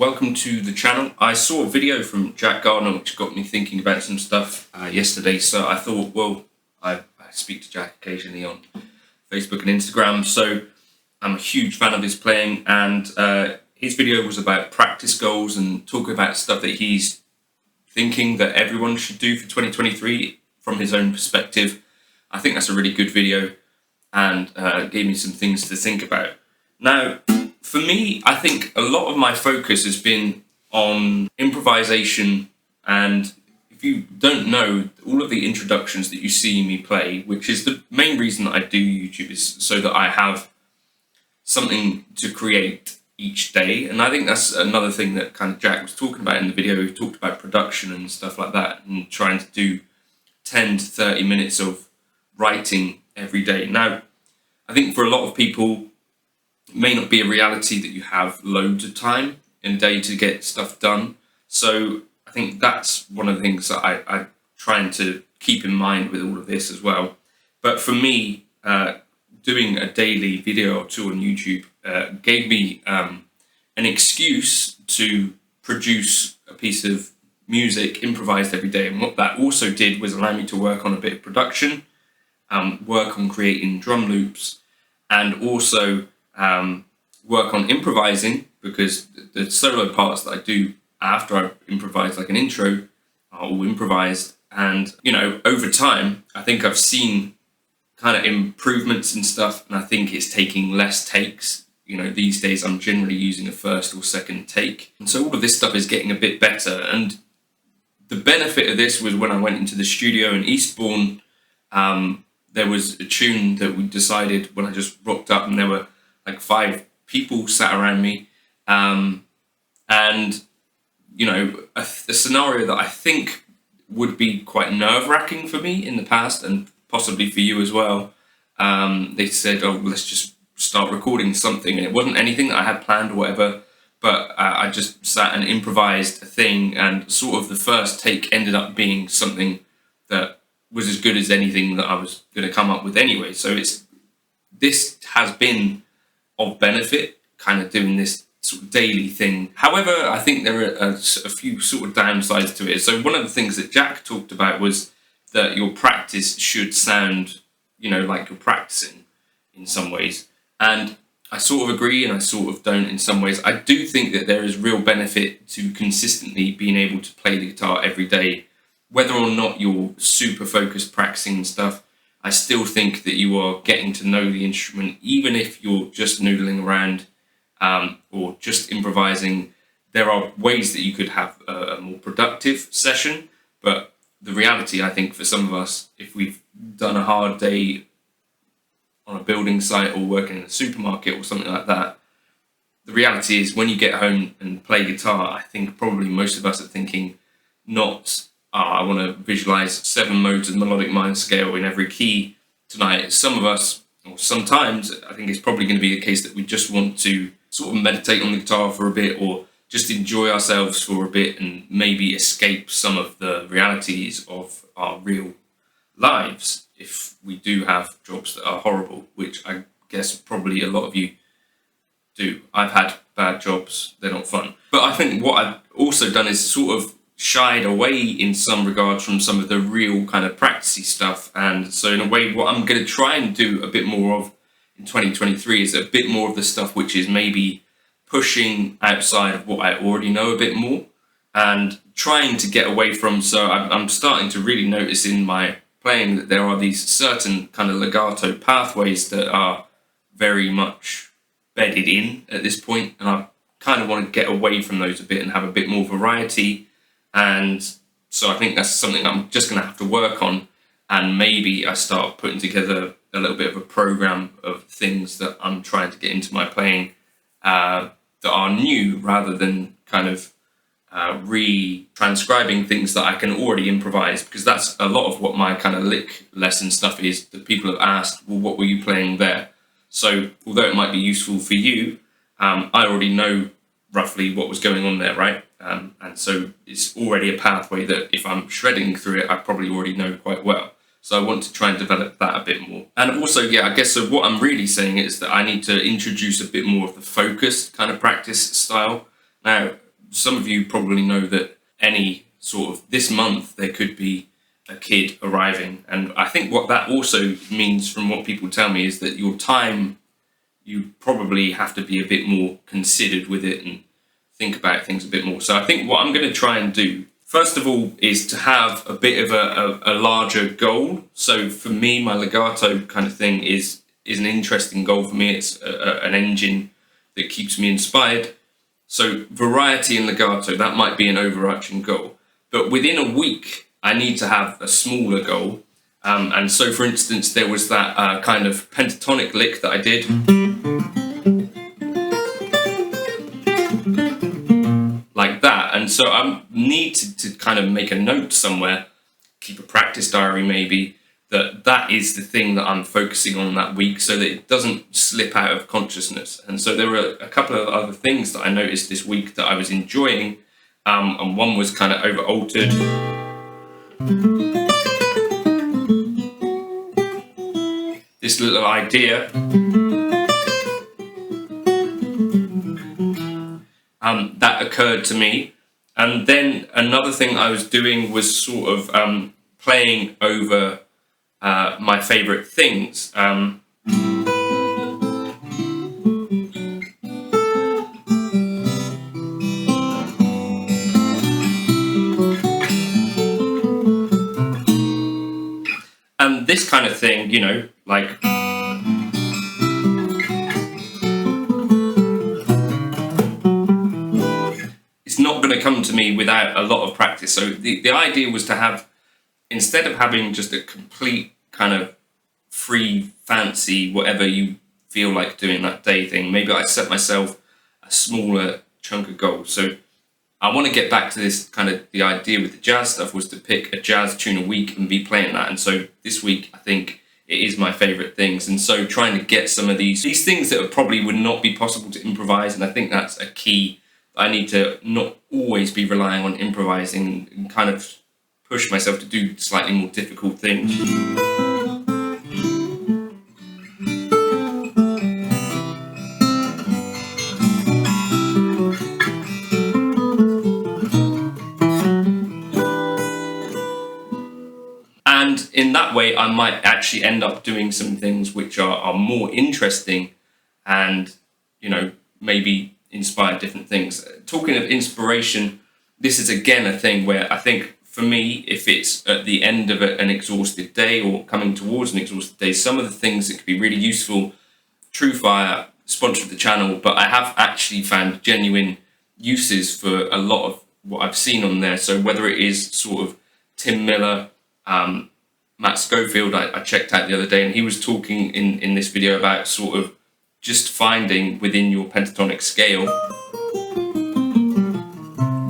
welcome to the channel. I saw a video from Jack Gardner which got me thinking about some stuff yesterday, so I thought, well, I speak to Jack occasionally on Facebook and Instagram, so I'm a huge fan of his playing, and his video was about practice goals and talking about stuff that he's thinking that everyone should do for 2023 from his own perspective. I think that's a really good video and gave me some things to think about. Now, for me, I think a lot of my focus has been on improvisation, and if you don't know, all of the introductions that you see me play, which is the main reason that I do YouTube, is so that I have something to create each day. And I think that's another thing that kind of Jack was talking about in the video. He talked about production and stuff like that, and trying to do 10 to 30 minutes of writing every day. Now, I think for a lot of people, it may not be a reality that you have loads of time in a day to get stuff done. So I think that's one of the things that I'm trying to keep in mind with all of this as well. But for me, doing a daily video or two on YouTube gave me an excuse to produce a piece of music improvised every day. And what that also did was allow me to work on a bit of production, work on creating drum loops, and also work on improvising, because the solo parts that I do after I improvise, like an intro, are all improvised. And, you know, over time, I think I've seen kind of improvements and stuff, and I think it's taking less takes. You know, these days I'm generally using a first or second take. And so all of this stuff is getting a bit better. And the benefit of this was when I went into the studio in Eastbourne, there was a tune that we decided when I just rocked up, and there were like 5 people sat around me. And, you know, a scenario that I think would be quite nerve-wracking for me in the past, and possibly for you as well. They said, oh, let's just start recording something. And it wasn't anything that I had planned or whatever, but I just sat and improvised a thing, and sort of the first take ended up being something that was as good as anything that I was going to come up with anyway. So this has been of benefit, kind of doing this sort of daily thing. However, I think there are a few sort of downsides to it. So one of the things that Jack talked about was that your practice should sound, you know, like you're practicing in some ways. And I sort of agree and I sort of don't in some ways. I do think that there is real benefit to consistently being able to play the guitar every day, whether or not you're super focused practicing and stuff. I still think that you are getting to know the instrument, even if you're just noodling around or just improvising. There are ways that you could have a more productive session, but the reality, I think, for some of us, if we've done a hard day on a building site or working in a supermarket or something like that, the reality is when you get home and play guitar, I think probably most of us are thinking not, I want to visualize 7 modes of the melodic minor scale in every key tonight. Some of us, or sometimes, I think it's probably going to be the case that we just want to sort of meditate on the guitar for a bit, or just enjoy ourselves for a bit and maybe escape some of the realities of our real lives if we do have jobs that are horrible, which I guess probably a lot of you do. I've had bad jobs, they're not fun. But I think what I've also done is sort of shied away in some regards from some of the real kind of practicey stuff. And so in a way, what I'm going to try and do a bit more of in 2023 is a bit more of the stuff which is maybe pushing outside of what I already know a bit more, and trying to get away from, so I'm starting to really notice in my playing that there are these certain kind of legato pathways that are very much bedded in at this point, and I kind of want to get away from those a bit and have a bit more variety. And so I think that's something I'm just going to have to work on, and maybe I start putting together a little bit of a program of things that I'm trying to get into my playing that are new, rather than kind of re-transcribing things that I can already improvise, because that's a lot of what my kind of lick lesson stuff is, that people have asked, well, what were you playing there? So although it might be useful for you, I already know roughly what was going on there, right? And so it's already a pathway that if I'm shredding through it, I probably already know quite well. So I want to try and develop that a bit more. And also, yeah, I guess so what I'm really saying is that I need to introduce a bit more of the focused kind of practice style. Now, some of you probably know that any sort of this month there could be a kid arriving, and I think what that also means, from what people tell me, is that your time, you probably have to be a bit more considered with it and think about things a bit more. So I think what I'm going to try and do, first of all, is to have a bit of a larger goal. So for me, my legato kind of thing is an interesting goal for me. It's an engine that keeps me inspired. So variety in legato, that might be an overarching goal. But within a week, I need to have a smaller goal. And so, for instance, there was that kind of pentatonic lick that I did. Like that. And so I need to kind of make a note somewhere, keep a practice diary maybe, that is the thing that I'm focusing on that week, so that it doesn't slip out of consciousness. And so there were a couple of other things that I noticed this week that I was enjoying, and one was kind of over altered. This little idea. That occurred to me. And then another thing I was doing was sort of playing over my favourite things. And this kind of thing, you know, like... not going to come to me without a lot of practice. So the idea was to have, instead of having just a complete kind of free, fancy, whatever you feel like doing that day thing, maybe I set myself a smaller chunk of goals. So I want to get back to this kind of, the idea with the jazz stuff was to pick a jazz tune a week and be playing that. And so this week, I think it is my favourite things. And so trying to get some of these things that probably would not be possible to improvise, and I think that's a key. I need to not always be relying on improvising and kind of push myself to do slightly more difficult things. And in that way, I might actually end up doing some things which are more interesting and, you know, maybe inspire different things. Talking of inspiration, this is again a thing where I think for me, if it's at the end of an exhausted day or coming towards an exhausted day, some of the things that could be really useful, TrueFire sponsored the channel, but I have actually found genuine uses for a lot of what I've seen on there. So whether it is sort of Tim Miller, Matt Schofield, I checked out the other day, and he was talking in this video about sort of just finding within your pentatonic scale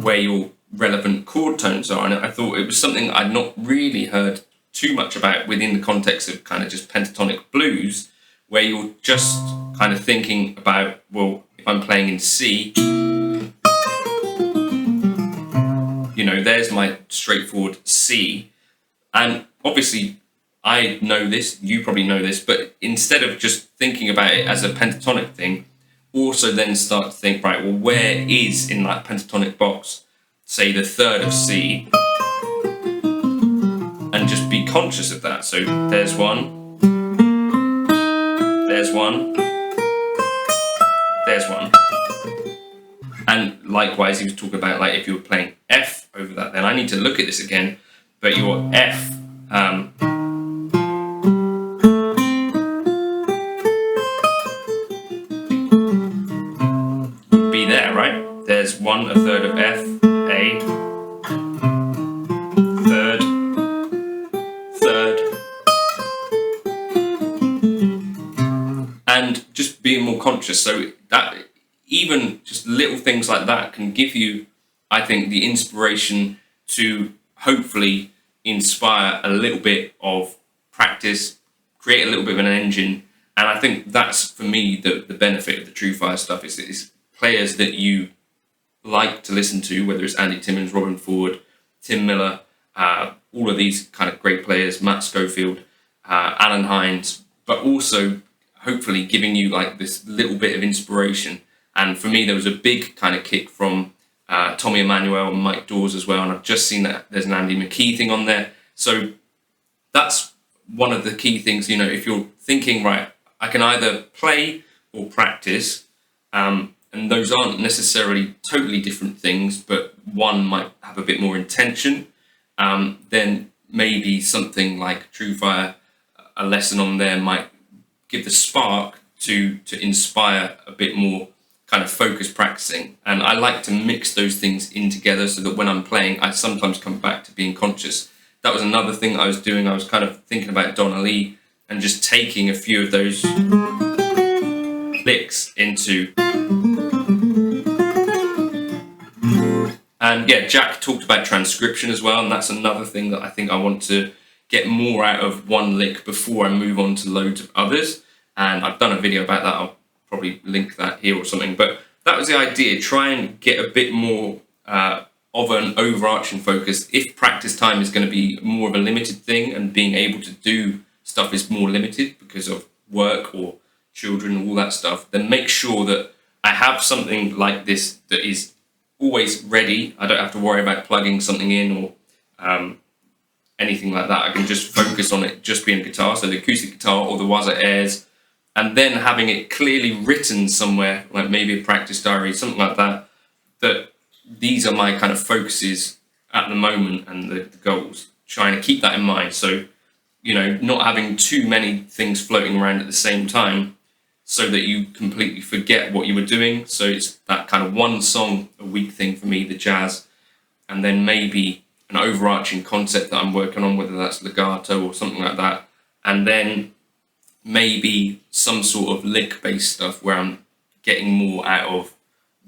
where your relevant chord tones are. And I thought it was something I'd not really heard too much about within the context of kind of just pentatonic blues, where you're just kind of thinking about, well, if I'm playing in C, you know, there's my straightforward C. And obviously, I know this, you probably know this, but instead of just thinking about it as a pentatonic thing, also then start to think, right, well, where is in that pentatonic box, say the third of C, and just be conscious of that. So there's one, there's one, there's one. And likewise, he was talking about, like, if you were playing F over that, then I need to look at this again, but your F, be there, right? There's one, a third of F, A, third, third, and just being more conscious. So that even just little things like that can give you, I think, the inspiration to hopefully inspire a little bit of practice, create a little bit of an engine. And I think that's, for me, the benefit of the TrueFire stuff is players that you like to listen to, whether it's Andy Timmons, Robin Ford, Tim Miller, all of these kind of great players, Matt Schofield, Alan Hines, but also hopefully giving you like this little bit of inspiration. And for me, there was a big kind of kick from Tommy Emmanuel and Mike Dawes as well, and I've just seen that there's an Andy McKee thing on there. So that's one of the key things, you know, if you're thinking, right, I can either play or practice, and those aren't necessarily totally different things, but one might have a bit more intention, then maybe something like True Fire, a lesson on there might give the spark to inspire a bit more kind of focused practicing. And I like to mix those things in together so that when I'm playing, I sometimes come back to being conscious. That was another thing I was doing. I was kind of thinking about Donna Lee and just taking a few of those licks into. And yeah, Jack talked about transcription as well, and that's another thing that I think I want to get more out of one lick before I move on to loads of others. And I've done a video about that. I'll probably link that here or something. But that was the idea, try and get a bit more of an overarching focus. If practice time is going to be more of a limited thing and being able to do stuff is more limited because of work or children and all that stuff, then make sure that I have something like this that is always ready. I don't have to worry about plugging something in or anything like that. I can just focus on it just being guitar, so the acoustic guitar or the Waza Airs, and then having it clearly written somewhere, like maybe a practice diary, something like that, that these are my kind of focuses at the moment and the goals, trying to keep that in mind. So, you know, not having too many things floating around at the same time so that you completely forget what you were doing. So it's that kind of one song a week thing for me, the jazz, and then maybe an overarching concept that I'm working on, whether that's legato or something like that, and then maybe some sort of lick-based stuff where I'm getting more out of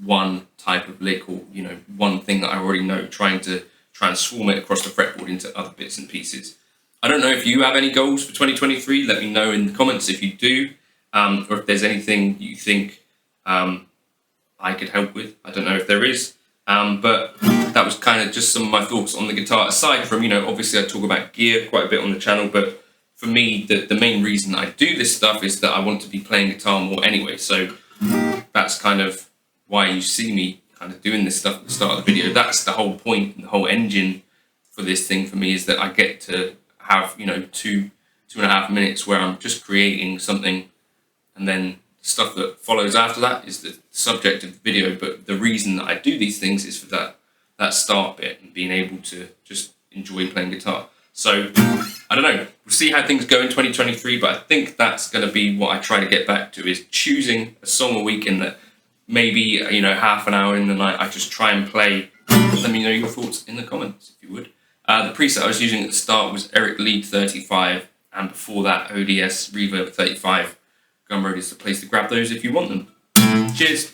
one type of lick, or, you know, one thing that I already know, trying to transform it across the fretboard into other bits and pieces. I don't know if you have any goals for 2023. Let me know in the comments if you do, or if there's anything you think I could help with. I don't know if there is, but that was kind of just some of my thoughts on the guitar. Aside from, you know, obviously I talk about gear quite a bit on the channel, but for me, the main reason I do this stuff is that I want to be playing guitar more anyway. So that's kind of why you see me kind of doing this stuff at the start of the video. That's the whole point, the whole engine for this thing for me, is that I get to have, you know, 2.5 minutes where I'm just creating something, and then stuff that follows after that is the subject of the video. But the reason that I do these things is for that start bit and being able to just enjoy playing guitar. So I don't know, we'll see how things go in 2023, but I think that's going to be what I try to get back to, is choosing a song a week, and that maybe, you know, half an hour in the night I just try and play. Let me know your thoughts in the comments if you would. The preset I was using at the start was Eric Lead 35, and before that ODS Reverb 35. Gumroad is the place to grab those if you want them. Cheers!